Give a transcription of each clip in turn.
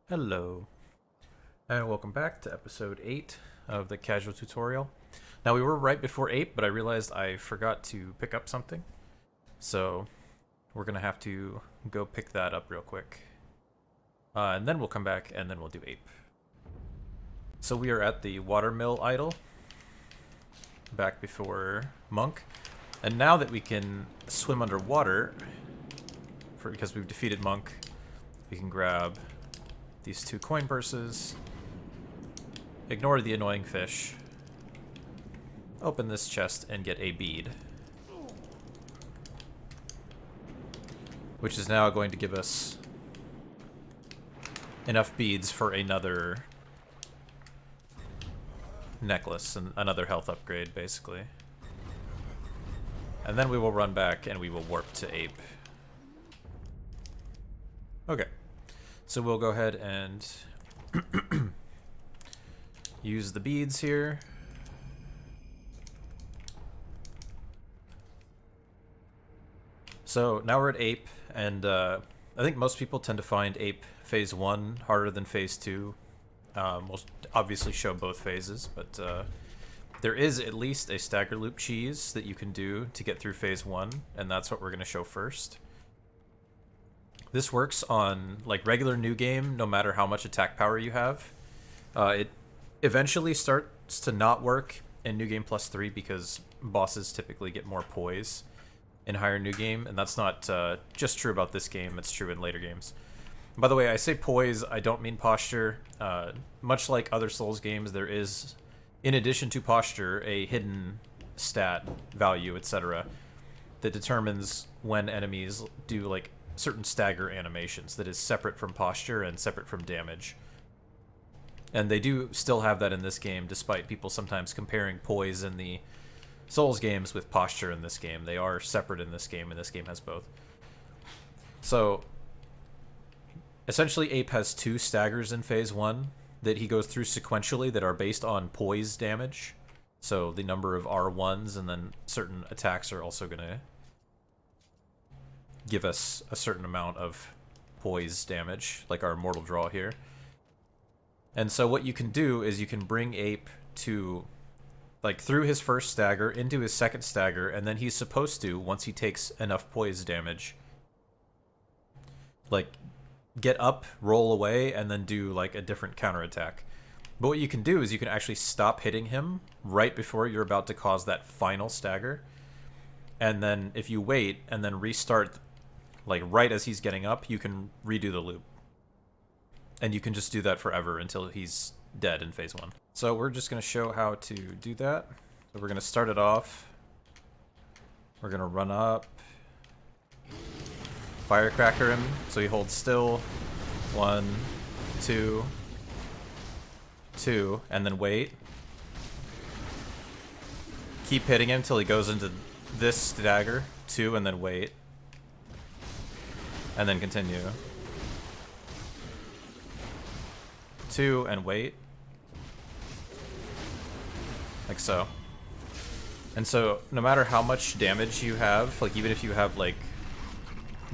Hello, and welcome back to episode 8 of the casual tutorial. Now, we were right before 8, but I realized I forgot to pick up something. So, we're going to have to go pick that up real quick. And then we'll come back, and then we'll do 8. So, we are at the watermill idol, back before Monk. And now that we can swim underwater, because we've defeated Monk, we can grab these 2 coin purses, ignore the annoying fish, open this chest, and get a bead. Which is now going to give us enough beads for another necklace and another health upgrade, basically. And then we will run back and we will warp to Ape. Okay. So we'll go ahead and use the beads here. So now we're at Ape, and I think most people tend to find Ape Phase 1 harder than Phase 2. We'll obviously show both phases, but there is at least a stagger loop cheese that you can do to get through Phase 1, and that's what we're going to show first. This works on like regular new game, no matter how much attack power you have. It eventually starts to not work in New Game Plus 3 because bosses typically get more poise in higher new game, and that's not just true about this game, it's true in later games. By the way, I say poise, I don't mean posture. Much like other Souls games, there is, in addition to posture, a hidden stat value, etc., that determines when enemies do like certain stagger animations that is separate from posture and separate from damage. And they do still have that in this game, despite people sometimes comparing poise in the Souls games with posture in this game. They are separate in this game, and this game has both. So, essentially, Ape has 2 staggers in Phase 1 that he goes through sequentially that are based on poise damage. So, the number of R1s, and then certain attacks are also going to give us a certain amount of poise damage, like our Mortal Draw here. And so what you can do is you can bring Ape to, like, through his first stagger, into his second stagger, and then he's supposed to, once he takes enough poise damage, like, get up, roll away, and then do, like, a different counterattack. But what you can do is you can actually stop hitting him right before you're about to cause that final stagger. And then if you wait and then restart, like, right as he's getting up, you can redo the loop. And you can just do that forever until he's dead in Phase 1. So we're just going to show how to do that. So we're going to start it off. We're going to run up. Firecracker him, so he holds still. 1, 2, 2, and then wait. Keep hitting him till he goes into this stagger. 2, and then wait. And then continue. 2, and wait. Like so. And so, no matter how much damage you have, like even if you have like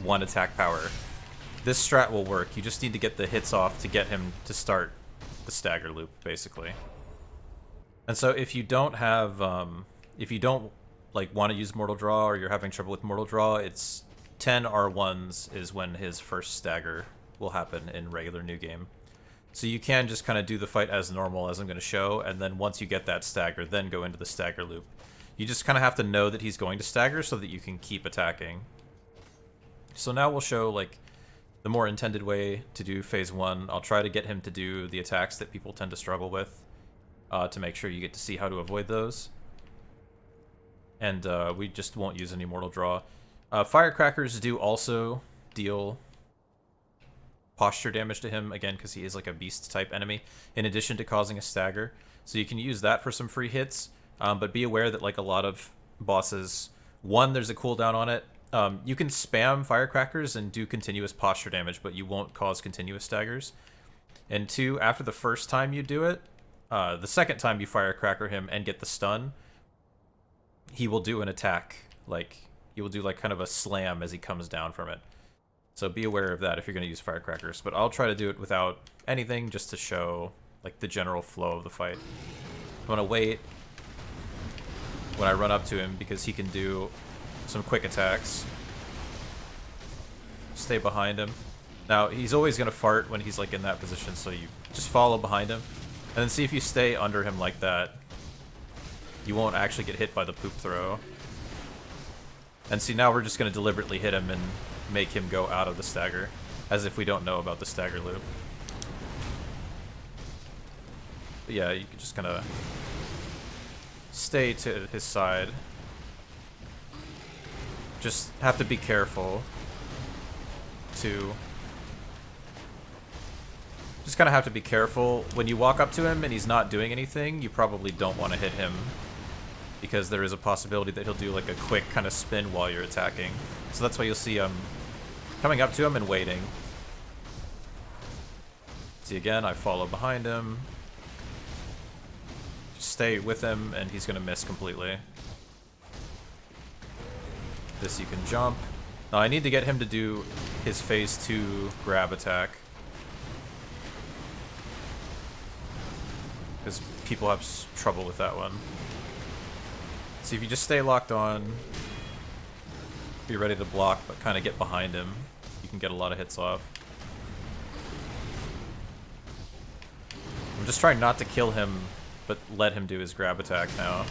1 attack power, this strat will work. You just need to get the hits off to get him to start the stagger loop, basically. And so if you don't have, if you don't like want to use Mortal Draw, or you're having trouble with Mortal Draw, it's 10 R1s is when his first stagger will happen in regular new game. So you can just kind of do the fight as normal, as I'm going to show, and then once you get that stagger, then go into the stagger loop. You just kind of have to know that he's going to stagger so that you can keep attacking. So now we'll show like the more intended way to do Phase 1. I'll try to get him to do the attacks that people tend to struggle with, to make sure you get to see how to avoid those. And we just won't use any Mortal Draw. Firecrackers do also deal posture damage to him, again, because he is like a beast type enemy, in addition to causing a stagger. So you can use that for some free hits, but be aware that like a lot of bosses, 1, there's a cooldown on it. You can spam firecrackers and do continuous posture damage, but you won't cause continuous staggers. And 2, after the first time you do it, the second time you firecracker him and get the stun, he will do an attack, like he will do like kind of a slam as he comes down from it. So be aware of that if you're going to use firecrackers. But I'll try to do it without anything just to show like the general flow of the fight. I'm going to wait when I run up to him because he can do some quick attacks. Stay behind him. Now, he's always going to fart when he's like in that position, so you just follow behind him. And then see if you stay under him like that, you won't actually get hit by the poop throw. And see, now we're just going to deliberately hit him and make him go out of the stagger, as if we don't know about the stagger loop. But yeah, you can just kind of stay to his side. Just have to be careful to... Just kind of have to be careful. When you walk up to him and he's not doing anything, you probably don't want to hit him, because there is a possibility that he'll do like a quick kind of spin while you're attacking. So that's why you'll see coming up to him and waiting. See, again, I follow behind him. Just stay with him and he's going to miss completely. This you can jump. Now I need to get him to do his phase 2 grab attack, because people have trouble with that one. See, if you just stay locked on, be ready to block, but kind of get behind him, you can get a lot of hits off. I'm just trying not to kill him, but let him do his grab attack now.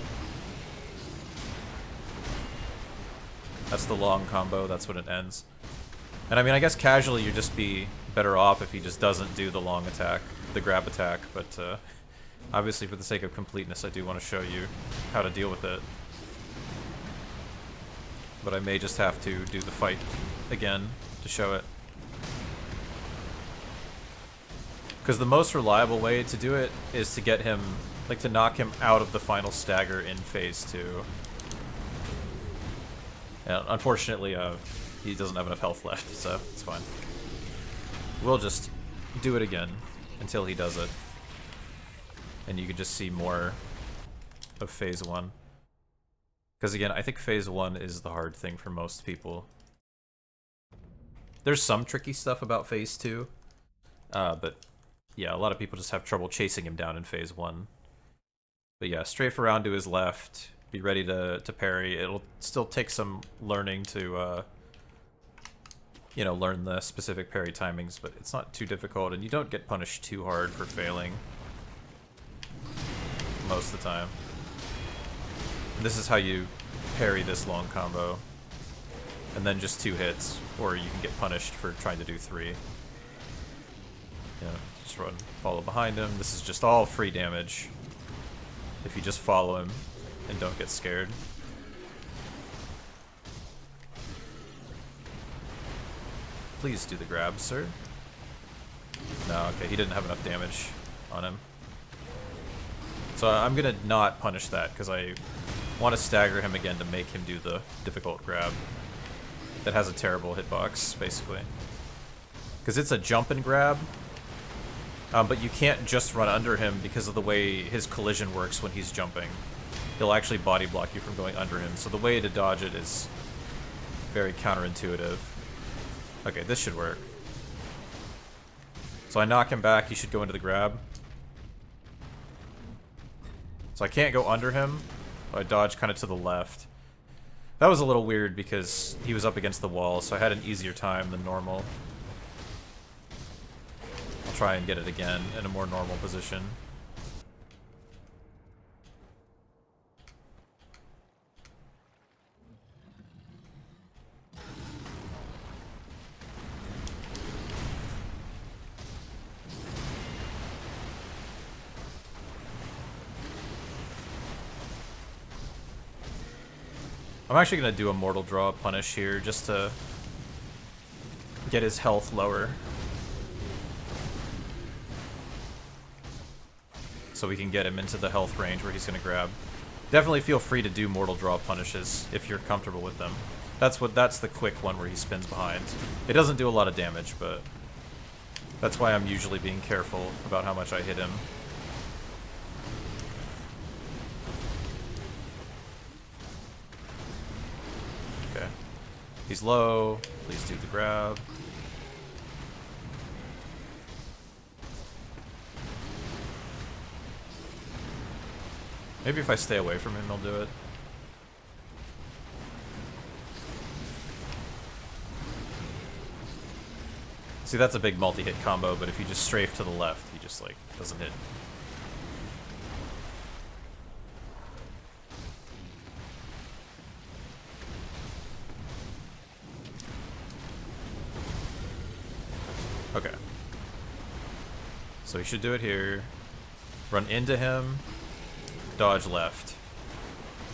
That's the long combo, that's when it ends. And I mean, I guess casually you'd just be better off if he just doesn't do the long attack, the grab attack, but obviously for the sake of completeness I do want to show you how to deal with it. But I may just have to do the fight again to show it. Because the most reliable way to do it is to get him, like to knock him out of the final stagger in phase 2. And unfortunately, he doesn't have enough health left, so it's fine. We'll just do it again until he does it. And you can just see more of phase 1. Because again, I think phase 1 is the hard thing for most people. There's some tricky stuff about phase 2, but yeah, a lot of people just have trouble chasing him down in phase 1. But yeah, strafe around to his left, be ready to parry. It'll still take some learning to, you know, learn the specific parry timings, but it's not too difficult, and you don't get punished too hard for failing most of the time. And this is how you parry this long combo, and then just 2 hits, or you can get punished for trying to do 3. You know, just run, follow behind him. This is just all free damage if you just follow him and don't get scared. Please do the grab, sir. No, okay, he didn't have enough damage on him. So I'm gonna not punish that, because I want to stagger him again to make him do the difficult grab that has a terrible hitbox, basically. Because it's a jump and grab, but you can't just run under him because of the way his collision works when he's jumping. He'll actually body block you from going under him, so the way to dodge it is very counterintuitive. Okay, this should work. So I knock him back, he should go into the grab. So I can't go under him, but I dodge kind of to the left. That was a little weird because he was up against the wall, so I had an easier time than normal. I'll try and get it again in a more normal position. I'm actually going to do a Mortal Draw punish here just to get his health lower. So we can get him into the health range where he's going to grab. Definitely feel free to do Mortal Draw punishes if you're comfortable with them. That's the quick one where he spins behind. It doesn't do a lot of damage, but that's why I'm usually being careful about how much I hit him. He's low. Please do the grab. Maybe if I stay away from him, he'll do it. See, that's a big multi-hit combo, but if you just strafe to the left, he just, like, doesn't hit. Okay. So he should do it here. Run into him. Dodge left.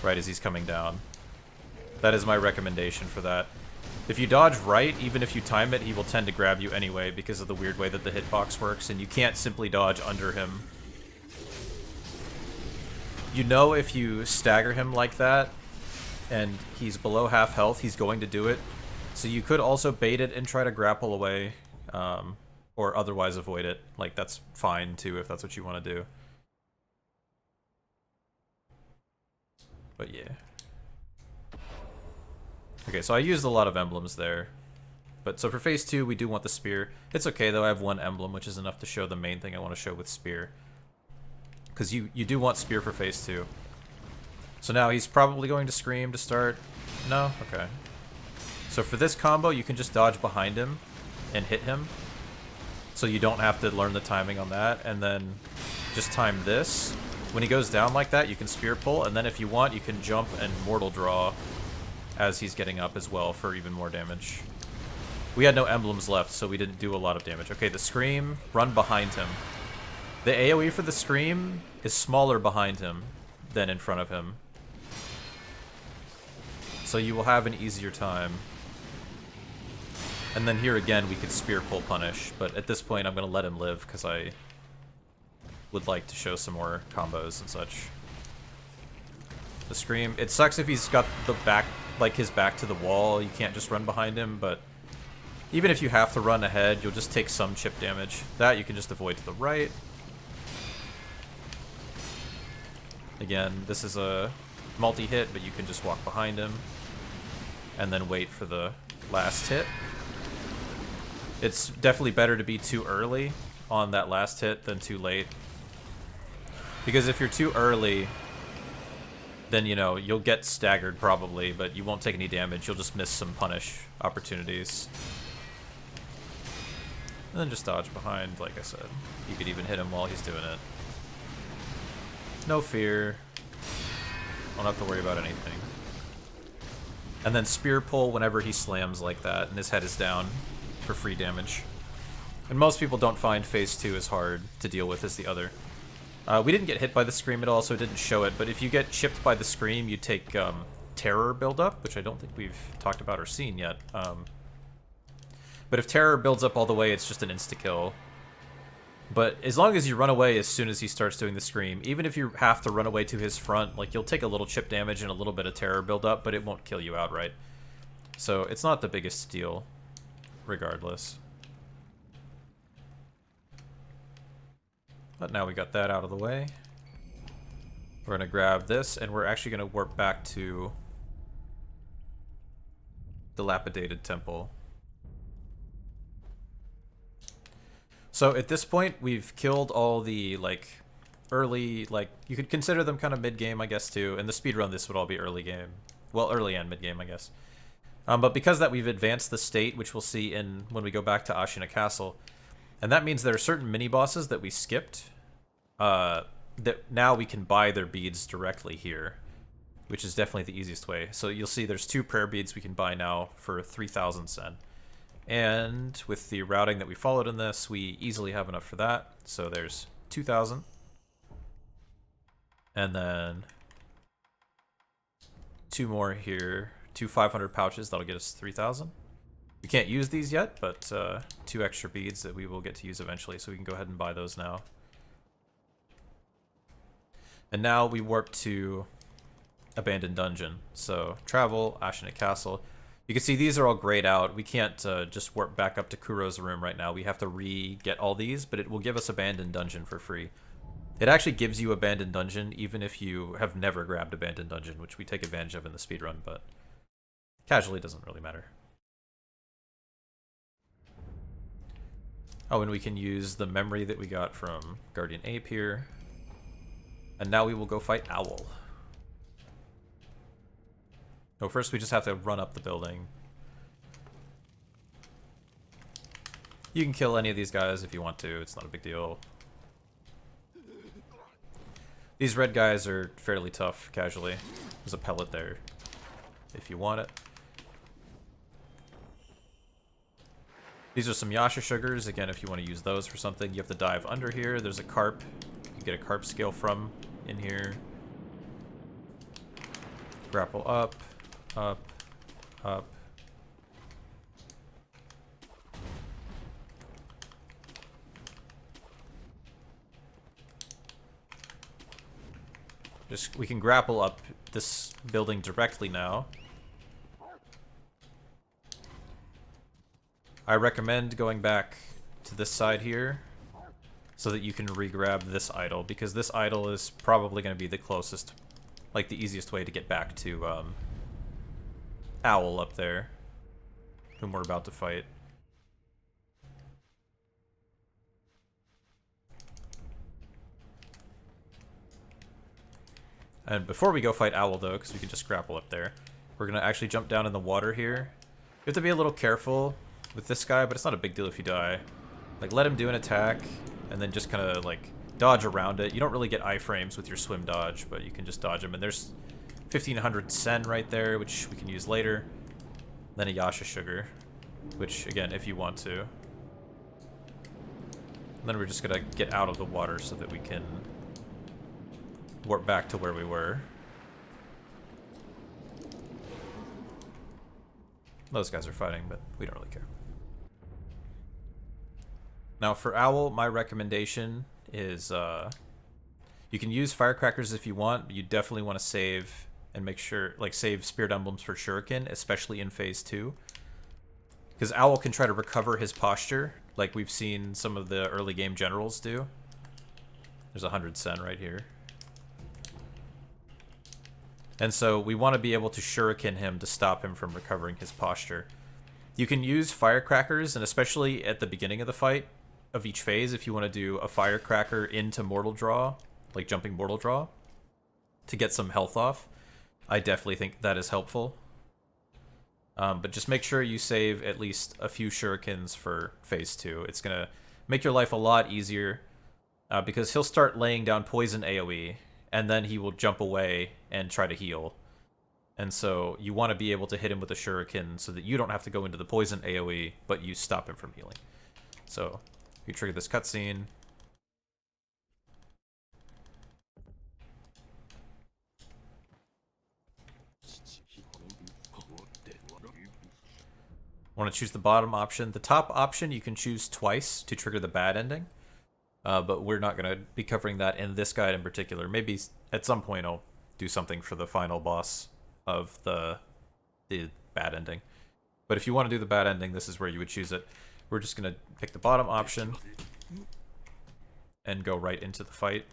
Right as he's coming down. That is my recommendation for that. If you dodge right, even if you time it, he will tend to grab you anyway because of the weird way that the hitbox works, and you can't simply dodge under him. You know if you stagger him like that, and he's below half health, he's going to do it. So you could also bait it and try to grapple away, or otherwise avoid it. Like, that's fine too if that's what you want to do. But yeah. Okay, so I used a lot of emblems there. But so for phase 2, we do want the spear. It's okay though, I have one emblem, which is enough to show the main thing I want to show with spear. Because you do want spear for phase 2. So now he's probably going to scream to start. No? Okay. So for this combo, you can just dodge behind him and hit him. So you don't have to learn the timing on that. And then just time this. When he goes down like that, you can spear pull. And then if you want, you can jump and mortal draw as he's getting up as well for even more damage. We had no emblems left, so we didn't do a lot of damage. Okay, the Scream, run behind him. The AoE for the Scream is smaller behind him than in front of him. So you will have an easier time. And then here again, we could spear pull punish, but at this point I'm going to let him live because I would like to show some more combos and such. The Scream, it sucks if he's got the back, like his back to the wall, you can't just run behind him, but even if you have to run ahead, you'll just take some chip damage. That you can just avoid to the right. Again, this is a multi-hit, but you can just walk behind him and then wait for the last hit. It's definitely better to be too early on that last hit than too late. Because if you're too early, then, you know, you'll get staggered probably, but you won't take any damage. You'll just miss some punish opportunities. And then just dodge behind, like I said. You could even hit him while he's doing it. No fear. Don't have to worry about anything. And then spear pull whenever he slams like that and his head is down for free damage. And most people don't find phase 2 as hard to deal with as the other. We didn't get hit by the Scream at all, so it didn't show it, but if you get chipped by the Scream, you take Terror buildup, which I don't think we've talked about or seen yet. But if Terror builds up all the way, it's just an insta-kill. But as long as you run away as soon as he starts doing the Scream, even if you have to run away to his front, like, you'll take a little chip damage and a little bit of Terror buildup, but it won't kill you outright. So it's not the biggest deal, regardless. But now we got that out of the way. We're going to grab this, and we're actually going to warp back to Dilapidated Temple. So at this point, we've killed all the, like, early, like, you could consider them kind of mid-game, I guess, too. In the speedrun, this would all be early game. Well, early and mid-game, I guess. But because that we've advanced the state, which we'll see in when we go back to Ashina Castle, and that means there are certain mini-bosses that we skipped, that now we can buy their beads directly here, which is definitely the easiest way. So you'll see there's 2 prayer beads we can buy now for 3,000 sen. And with the routing that we followed in this, we easily have enough for that. So there's 2,000. And then 2 more here, 2 500 pouches, that'll get us 3,000. We can't use these yet, but 2 extra beads that we will get to use eventually, so we can go ahead and buy those now. And now we warp to Abandoned Dungeon. So travel, Ashina Castle. You can see these are all grayed out. We can't just warp back up to Kuro's room right now. We have to re-get all these, but it will give us Abandoned Dungeon for free. It actually gives you Abandoned Dungeon even if you have never grabbed Abandoned Dungeon, which we take advantage of in the speedrun, but casually doesn't really matter. Oh, and we can use the memory that we got from Guardian Ape here. And now we will go fight Owl. No, first we just have to run up the building. You can kill any of these guys if you want to, it's not a big deal. These red guys are fairly tough, casually. There's a pellet there, if you want it. These are some Yasha sugars, again, if you want to use those for something. You have to dive under here, there's a carp. You get a carp scale from in here. Grapple up, up, up. We can grapple up this building directly now. I recommend going back to this side here so that you can re-grab this idol, because this idol is probably going to be the closest, like the easiest way to get back to Owl up there, whom we're about to fight. And before we go fight Owl, though, because we can just grapple up there, we're going to actually jump down in the water here. You have to be a little careful with this guy, but it's not a big deal if you die. Like, let him do an attack, and then just kind of, like, dodge around it. You don't really get iframes with your swim dodge, but you can just dodge him. And there's 1500 sen right there, which we can use later. Then a Yasha sugar, which, again, if you want to. And then we're just going to get out of the water so that we can warp back to where we were. Those guys are fighting, but we don't really care. Now for Owl, my recommendation is you can use firecrackers if you want, but you definitely want to save and make sure, like, save Spirit Emblems for Shuriken, especially in Phase 2. Because Owl can try to recover his posture, like we've seen some of the early game generals do. There's 100 sen right here. And so we want to be able to shuriken him to stop him from recovering his posture. You can use firecrackers, and especially at the beginning of the fight of each phase, if you want to do a firecracker into Mortal Draw, like jumping Mortal Draw, to get some health off. I definitely think that is helpful. But just make sure you save at least a few shurikens for phase 2. It's going to make your life a lot easier, because he'll start laying down poison AoE, and then he will jump away and try to heal. And so you want to be able to hit him with a shuriken so that you don't have to go into the poison AoE, but you stop him from healing. So you trigger this cutscene. Want to choose the bottom option. The top option you can choose twice to trigger the bad ending. But we're not going to be covering that in this guide in particular. Maybe at some point I'll do something for the final boss of the bad ending. But if you want to do the bad ending, this is where you would choose it. We're just going to pick the bottom option and go right into the fight.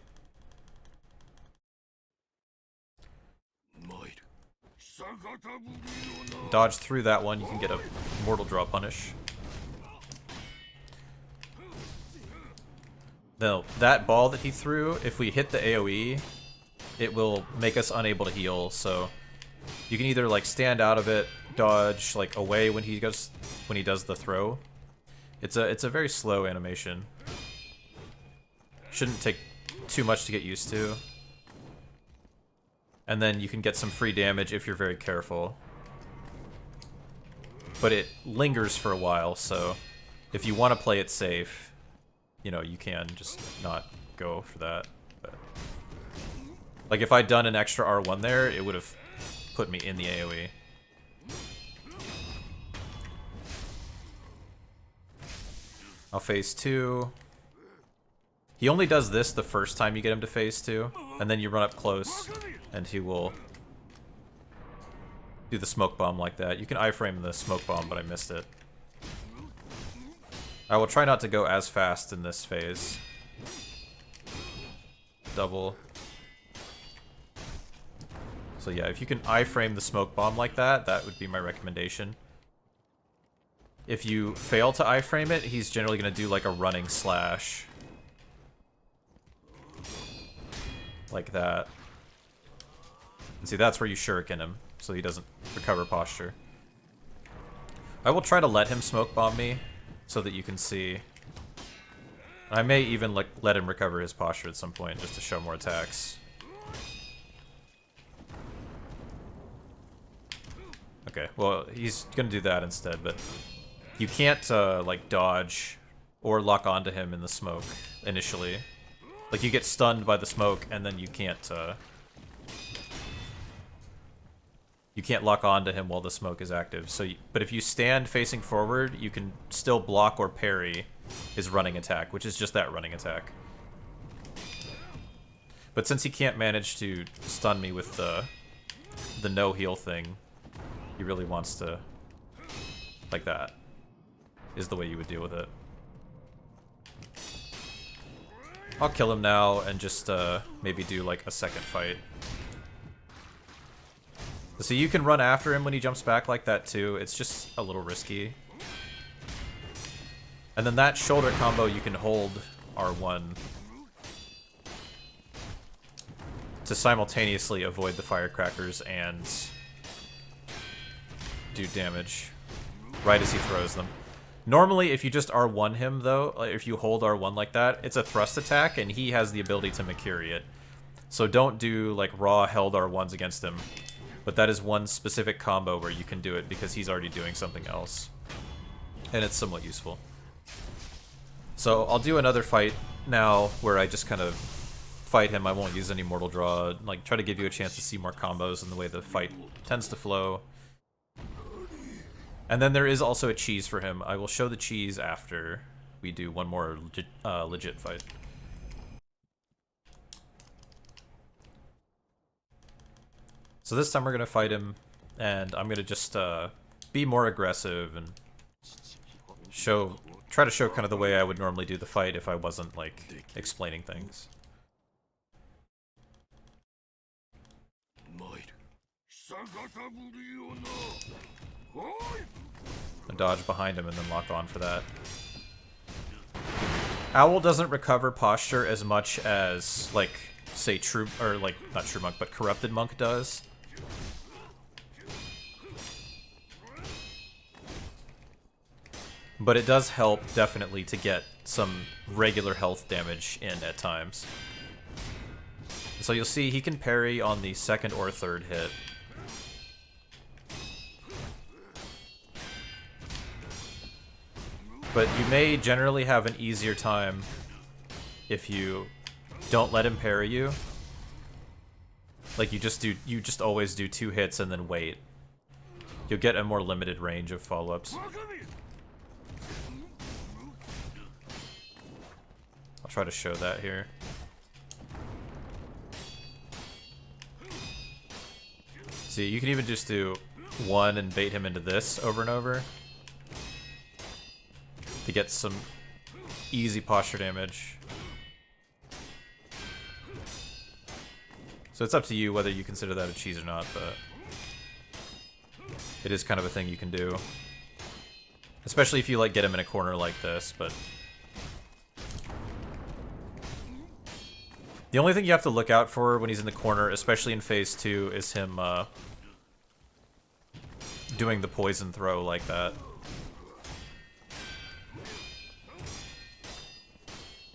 Dodge through that one, you can get a Mortal Draw punish. Now, that ball that he threw, if we hit the AoE, it will make us unable to heal, so you can either like stand out of it, dodge like away when he does the throw. It's a very slow animation. Shouldn't take too much to get used to. And then you can get some free damage if you're very careful. But it lingers for a while, so if you want to play it safe, you know, you can just not go for that. But, like, if I'd done an extra R1 there, it would have put me in the AoE. Now phase 2. He only does this the first time you get him to phase 2, and then you run up close, and he will do the smoke bomb like that. You can iframe the smoke bomb, but I missed it. I will try not to go as fast in this phase. Double. So yeah, if you can iframe the smoke bomb like that, that would be my recommendation. If you fail to iframe it, he's generally going to do like a running slash. like that. And see, that's where you shuriken him, so he doesn't recover posture. I will try to let him smoke bomb me, so that you can see. I may even let him recover his posture at some point, just to show more attacks. Okay, well, he's gonna do that instead, but you can't, like, dodge or lock onto him in the smoke initially. Like, you get stunned by the smoke, and then you can't lock onto him while the smoke is active. So, but if you stand facing forward, you can still block or parry his running attack, which is just that running attack. But since he can't manage to stun me with the no heal thing, he really wants to, like that, is the way you would deal with it. I'll kill him now and just maybe do like a second fight. So you can run after him when he jumps back like that too. It's just a little risky. And then that shoulder combo you can hold R1 to simultaneously avoid the firecrackers and do damage right as he throws them. Normally, if you just R1 him, though, if you hold R1 like that, it's a thrust attack, and he has the ability to Makiri it. So don't do, like, raw held R1s against him. But that is one specific combo where you can do it because he's already doing something else. And it's somewhat useful. So I'll do another fight now where I just kind of fight him. I won't use any Mortal Draw. Like, try to give you a chance to see more combos and the way the fight tends to flow. And then there is also a cheese for him. I will show the cheese after we do one more legit fight. So this time we're going to fight him, and I'm going to just be more aggressive and try to show kind of the way I would normally do the fight if I wasn't, like, explaining things. A dodge behind him and then lock on for that. Owl doesn't recover posture as much as, like, say True, or like, not True Monk, but Corrupted Monk does. But it does help, definitely, to get some regular health damage in at times. So you'll see he can parry on the second or third hit. But you may generally have an easier time if you don't let him parry you. Like you just always do 2 hits and then wait. You'll get a more limited range of follow-ups. I'll try to show that here. See, you can even just do 1 and bait him into this over and over to get some easy posture damage. So it's up to you whether you consider that a cheese or not, but it is kind of a thing you can do. Especially if you like get him in a corner like this, but the only thing you have to look out for when he's in the corner, especially in phase 2, is him doing the poison throw like that.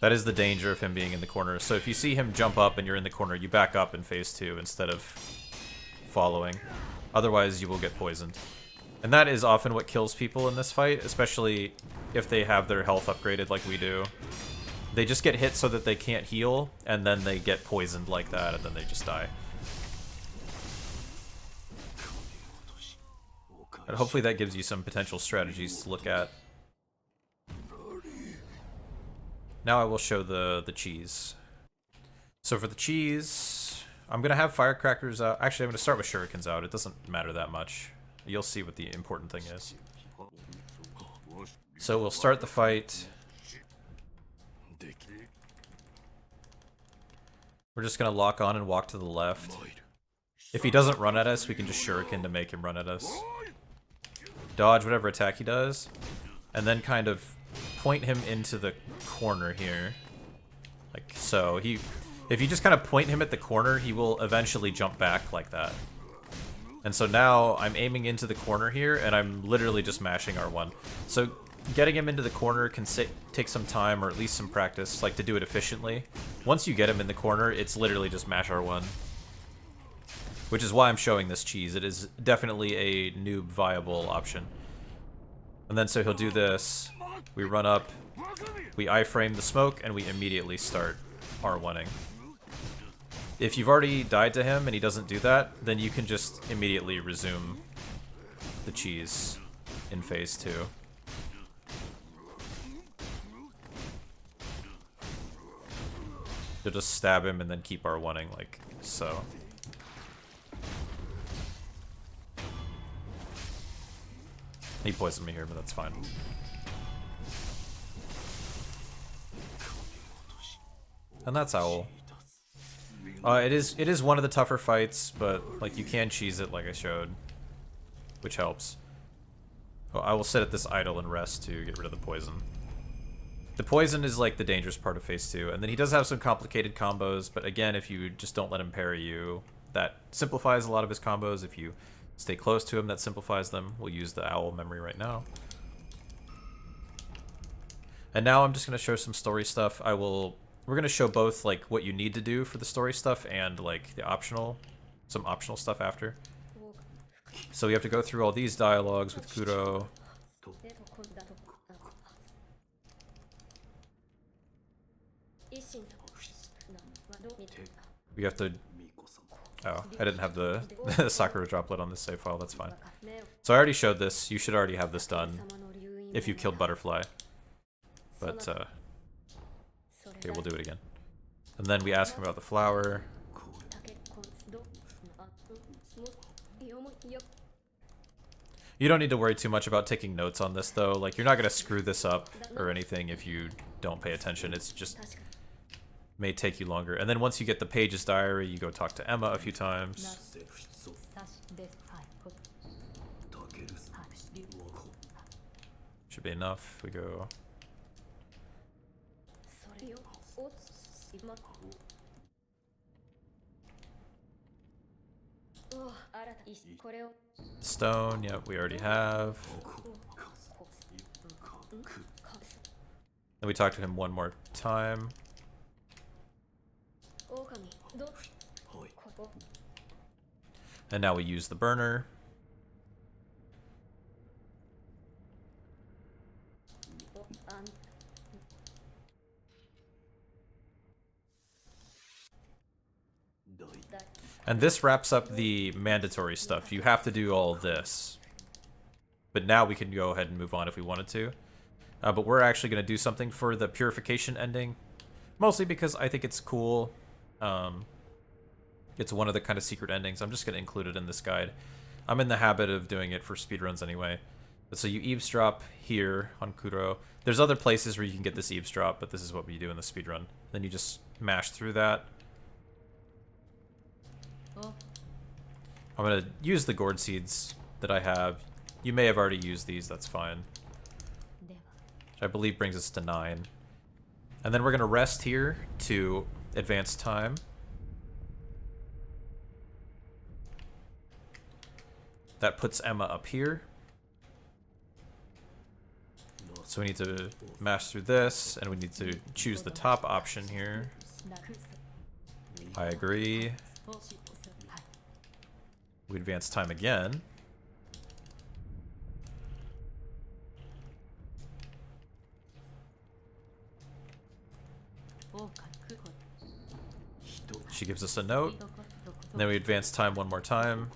That is the danger of him being in the corner. So if you see him jump up and you're in the corner, you back up in phase 2 instead of following. Otherwise, you will get poisoned. And that is often what kills people in this fight, especially if they have their health upgraded like we do. They just get hit so that they can't heal, and then they get poisoned like that, and then they just die. And hopefully that gives you some potential strategies to look at. Now I will show the cheese. So for the cheese, I'm going to have firecrackers out. Actually, I'm going to start with shurikens out. It doesn't matter that much. You'll see what the important thing is. So we'll start the fight. We're just going to lock on and walk to the left. If he doesn't run at us, we can just shuriken to make him run at us. Dodge whatever attack he does. And then kind of point him into the corner here. Like so. If you just kind of point him at the corner, he will eventually jump back like that. And so now I'm aiming into the corner here, and I'm literally just mashing R1. So getting him into the corner can take some time, or at least some practice, like to do it efficiently. Once you get him in the corner, it's literally just mash R1. Which is why I'm showing this cheese. It is definitely a noob viable option. And then so he'll do this. We run up, we iframe the smoke, and we immediately start R1ing. If you've already died to him and he doesn't do that, then you can just immediately resume the cheese in phase 2. You'll just stab him and then keep R1ing like so. He poisoned me here, but that's fine. And that's Owl. It is one of the tougher fights, but like you can cheese it like I showed, which helps. Oh, I will sit at this idle and rest to get rid of the poison. The poison is like the dangerous part of phase 2, and then he does have some complicated combos, but again, if you just don't let him parry you, that simplifies a lot of his combos. If you stay close to him, that simplifies them. We'll use the Owl memory right now. And now I'm just going to show some story stuff. We're going to show both like what you need to do for the story stuff and like the some optional stuff after. So we have to go through all these dialogues with Kuro. We have to... Oh, I didn't have the Sakura droplet on this save file, that's fine. So I already showed this. You should already have this done if you killed Butterfly. But, okay, we'll do it again. And then we ask him about the flower. You don't need to worry too much about taking notes on this, though. Like, you're not going to screw this up or anything if you don't pay attention. It's just... may take you longer. And then once you get the Page's Diary, you go talk to Emma a few times. Should be enough. We go... Stone, yep, we already have. Then we talk to him one more time. And now we use the burner. And this wraps up the mandatory stuff. You have to do all this. But now we can go ahead and move on if we wanted to. But we're actually going to do something for the purification ending. Mostly because I think it's cool. It's one of the kind of secret endings. I'm just going to include it in this guide. I'm in the habit of doing it for speedruns anyway. But so you eavesdrop here on Kuro. There's other places where you can get this eavesdrop, but this is what we do in the speedrun. Then you just mash through that. I'm going to use the gourd seeds that I have. You may have already used these, that's fine. Which I believe brings us to 9. And then we're going to rest here to advance time. That puts Emma up here. So we need to mash through this, and we need to choose the top option here. I agree. We advance time again. She gives us a note. And then we advance time one more time.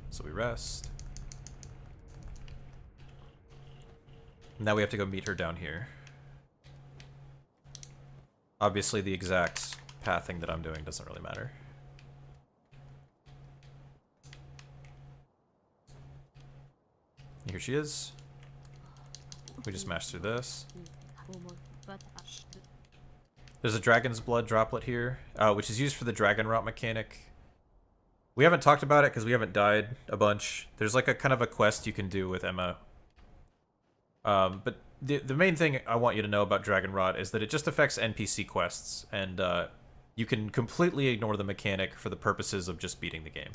So we rest. Now we have to go meet her down here. Obviously the exact pathing that I'm doing doesn't really matter. Here she is. We just mash through this. There's a dragon's blood droplet here, which is used for the dragon rot mechanic. We haven't talked about it because we haven't died a bunch. There's like a kind of a quest you can do with Emma But the main thing I want you to know about Dragonrod is that it just affects NPC quests, and you can completely ignore the mechanic for the purposes of just beating the game.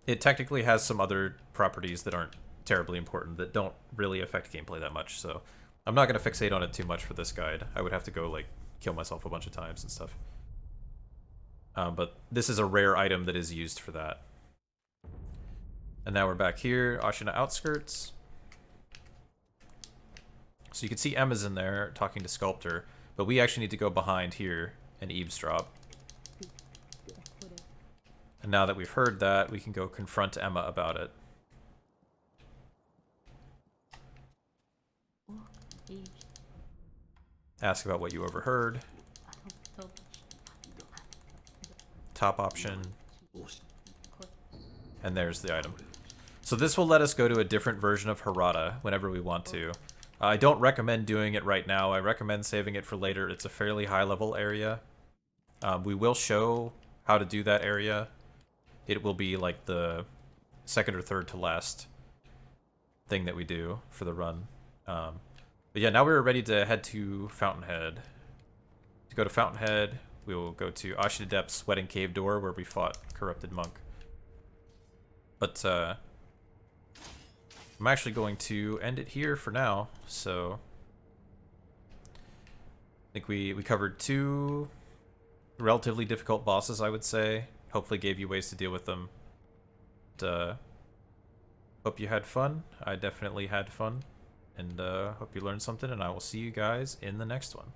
It technically has some other properties that aren't terribly important, that don't really affect gameplay that much, so I'm not going to fixate on it too much for this guide. I would have to go, like, kill myself a bunch of times and stuff. But this is a rare item that is used for that. And now we're back here, Ashina Outskirts. So you can see Emma's in there talking to Sculptor, but we actually need to go behind here and eavesdrop. And now that we've heard that, we can go confront Emma about it. Ask about what you overheard. Top option. And there's the item. So this will let us go to a different version of Harada whenever we want to. I don't recommend doing it right now. I recommend saving it for later. It's a fairly high level area. We will show how to do that area. It will be like the second or third to last thing that we do for the run. But yeah, now we're ready to head to Fountainhead. To go to Fountainhead, we will go to Ashina Depth's Wedding Cave Door, where we fought Corrupted Monk. But I'm actually going to end it here for now. So I think we covered 2 relatively difficult bosses, I would say. Hopefully gave you ways to deal with them. And, hope you had fun. I definitely had fun. And hope you learned something, and I will see you guys in the next one.